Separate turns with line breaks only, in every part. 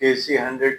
KC100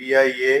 PIA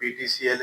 PTCL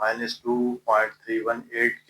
-2.318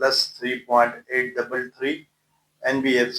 +3.833, NBFC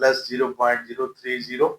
+0.030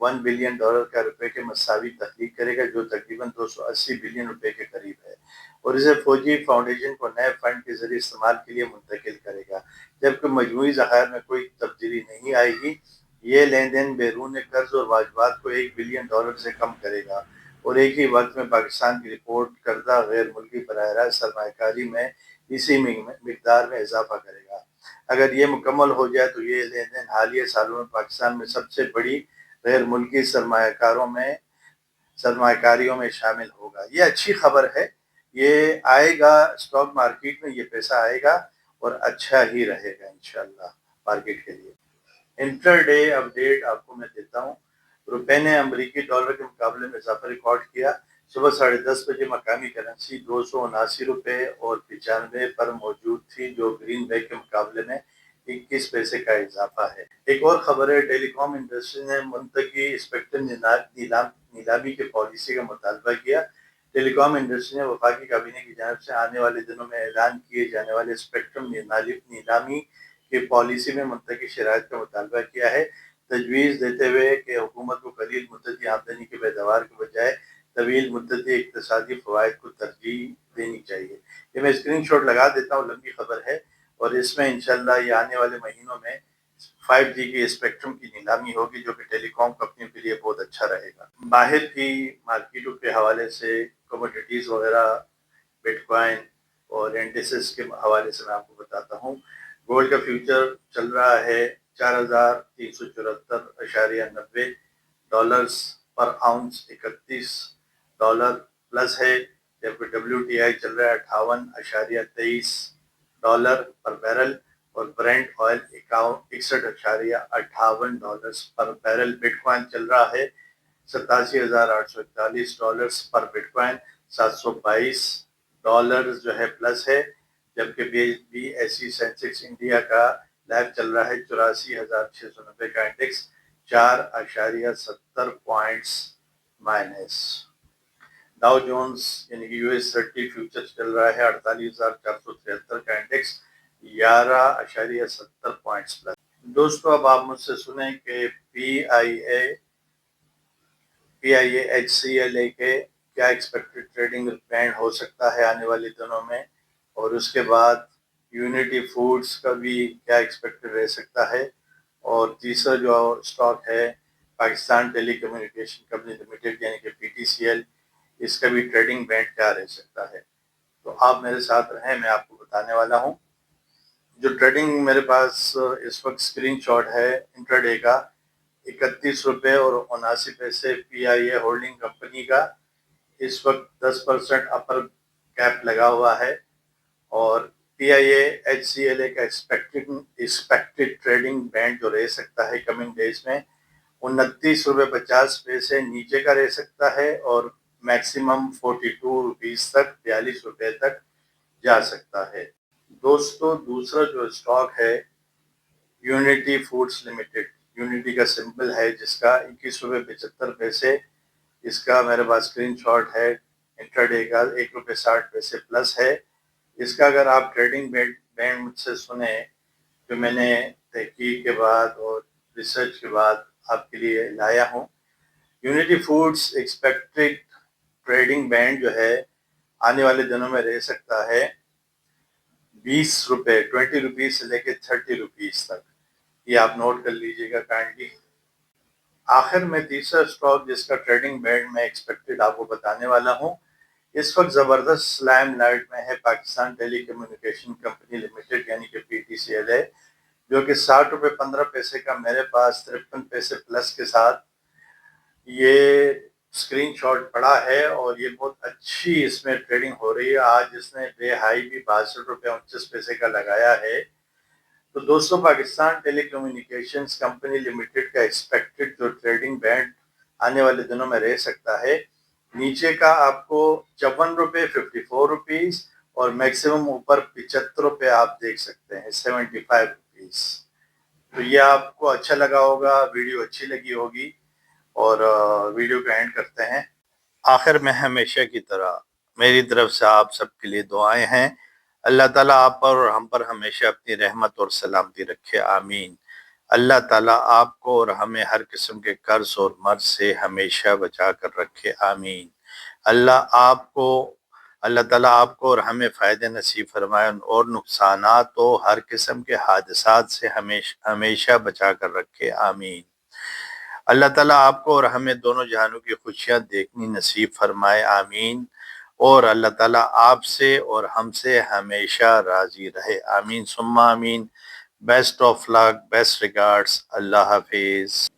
$1 billion کا روپے کے مساوی تخلیق کرے گا، جو تقریباً 280 بلین روپے کے قریب ہے، اور اسے فوجی فاؤنڈیشن کو نئے فنڈ کے ذریعے استعمال کے لیے منتقل کرے گا، جبکہ مجموعی ذخائر میں کوئی تبدیلی نہیں آئے گی۔ یہ لین دین بیرون قرض اور واجبات کو $1 بلین سے کم کرے گا، اور ایک ہی وقت میں پاکستان کی رپورٹ کردہ غیر ملکی براہ راست سرمایہ کاری میں اسی مقدار میں اضافہ کرے گا۔ اگر یہ مکمل ہو جائے تو یہ لین دین حالیہ سالوں میں پاکستان میں سب سے بڑی غیر ملکی سرمایہ کاریوں میں شامل ہوگا۔ یہ اچھی خبر ہے، یہ آئے گا اسٹاک مارکیٹ میں، یہ پیسہ آئے گا اور اچھا ہی رہے گا انشاءاللہ مارکیٹ کے لیے۔ انٹر ڈے اپڈیٹ آپ کو میں دیتا ہوں۔ روپے نے امریکی ڈالر کے مقابلے میں اضافہ ریکارڈ کیا۔ صبح 10:30 بجے مقامی کرنسی 279 روپے اور 95 پر موجود تھی، جو گرین بیک کے مقابلے میں 21 پیسے کا اضافہ ہے۔ ایک اور خبر ہے، ٹیلی کام انڈسٹری نے منطقی اسپیکٹرم نیلامی کی پالیسی کا مطالبہ کیا۔ ٹیلی کام انڈسٹری نے وفاقی کابینہ کی جانب سے آنے والے دنوں میں اعلان کیے جانے والے اسپیکٹرم نیلامی کی پالیسی میں منطقی شرائط کا مطالبہ کیا ہے، تجویز دیتے ہوئے کہ حکومت کو قلیل مدتی آمدنی کی پیداوار کے بجائے طویل مدتی اقتصادی فوائد کو ترجیح دینی چاہیے۔ یہ میں اسکرین شاٹ لگا دیتا ہوں، لمبی خبر ہے، اور اس میں انشاءاللہ یہ آنے والے مہینوں میں 5G کی اسپیکٹرم کی نیلامی ہوگی، جو کہ ٹیلی کام کمپنیوں کے لیے بہت اچھا رہے گا۔ باہر کی مارکیٹوں کے حوالے سے کموڈیٹیز وغیرہ، بٹ کوائن اور انڈیسز کے حوالے سے میں آپ کو بتاتا ہوں۔ گولڈ کا فیوچر چل رہا ہے $4,374.90 پر آؤنس، $31 پلس ہے، جبکہ WTI چل رہا ہے $58.23 پر بیرل، اور burnt oil $61.58 per barrel. But coin چل رہا ہے $87,841 پر بٹ کوائن، $722 جو ہے پلس ہے، جبکہ BSE سینسیکس انڈیا کا لائف چل رہا ہے 84,690 کا انڈیکس، 4.70 پوائنٹس مائنس۔ ڈاؤ جونز یعنی کہ US30 فیوچر چل رہا ہے 48,473 کا انڈیکس، 11.70 پوائنٹس پلس۔ دوستو اب آپ مجھ سے سنیں کہ PIA-HCLA کے کیا ایکسپیکٹڈ ٹریڈنگ بینڈ ہو سکتا ہے آنے والے دنوں میں، اور اس کے بعد یونٹی فوڈز کا بھی کیا ایکسپیکٹڈ رہ سکتا ہے، اور تیسرا جو اسٹاک ہے پاکستان ٹیلی کمیونیکیشن کمپنی لمیٹڈ یعنی کہ PTCL، اس کا بھی ٹریڈنگ بینڈ کیا رہ سکتا ہے۔ تو آپ میرے ساتھ رہیں، میں آپ کو بتانے والا ہوں۔ جو ٹریڈنگ میرے پاس اس وقت اسکرین شاٹ ہے انٹرڈے کا، 31 روپے اور 79 پیسے PIA ہولڈنگ کمپنی کا اس وقت 10% اپر کیپ لگا ہوا ہے، اور PIA-HCLA کا ایکسپیکٹڈ ٹریڈنگ بینڈ جو رہ سکتا ہے کمنگ ڈیز میں 29 روپے 50 پیسے نیچے کا رہ سکتا ہے، اور میکسیمم 42 روپیز تک، 42 روپے تک جا سکتا ہے۔ دوستو دوسرا جو اسٹاک ہے یونٹی فوڈز لمیٹڈ، یونٹی کا سمبل ہے جس کا 21 روپے 75 پیسے، اس کا میرے پاس اسکرین شاٹ ہے انٹرڈے کا، 1 روپے 60 پیسے پلس ہے۔ اس کا اگر آپ ٹریڈنگ بینڈ مجھ سے سنیں جو میں نے تحقیق کے بعد اور ریسرچ کے بعد آپ کے لیے لایا ہوں، Unity Foods expected trading band جو ہے آنے والے دنوں میں رہ سکتا ہے 20 روپیز سے لے کے 30 روپیز تک، یہ آپ نوٹ کر لیجئے گا کائنڈلی۔ آخر میں تیسرا اسٹاک جس کا ٹریڈنگ بینڈ میں ایکسپیکٹڈ آپ کو بتانے والا ہوں، اس وقت زبردست لائم لائٹ میں ہے پاکستان ٹیلی کمیونیکیشن کمپنی لمیٹڈ یعنی کہ PTCL ہے، جو کہ 60 روپے 15 پیسے کا میرے پاس 53 پیسے پلس کے ساتھ یہ اسکرین شاٹ پڑا ہے، اور یہ بہت اچھی اس میں ٹریڈنگ ہو رہی ہے۔ آج اس نے بے ہائی بھی 62 روپے 29 پیسے کا لگایا ہے۔ تو دوستو پاکستان ٹیلی کمیونیکیشنز کمپنی لمیٹڈ کا ایکسپیکٹڈ جو ٹریڈنگ بینڈ آنے والے دنوں میں رہ سکتا ہے، نیچے کا آپ کو 54 روپے 54 روپیز، اور میکسیمم اوپر 75 روپے آپ دیکھ سکتے ہیں 75 روپیز۔ تو یہ آپ کو اچھا لگا ہوگا، ویڈیو اچھی لگی ہوگی، اور ویڈیو کا اینڈ کرتے ہیں۔ آخر میں ہمیشہ کی طرح میری طرف سے آپ سب کے لیے دعائیں ہیں، اللہ تعالیٰ آپ پر اور ہم پر ہمیشہ اپنی رحمت اور سلامتی رکھے، آمین۔ اللہ تعالیٰ آپ کو اور ہمیں ہر قسم کے قرض اور مرض سے ہمیشہ بچا کر رکھے، آمین۔ اللہ تعالیٰ آپ کو اور ہمیں فائدے نصیب فرمائے اور نقصانات و ہر قسم کے حادثات سے ہمیشہ بچا کر رکھے، آمین۔ اللہ تعالیٰ آپ کو اور ہمیں دونوں جہانوں کی خوشیاں دیکھنی نصیب فرمائے، آمین۔ اور اللہ تعالیٰ آپ سے اور ہم سے ہمیشہ راضی رہے، آمین ثم آمین۔ Best of luck, best regards, اللہ حافظ۔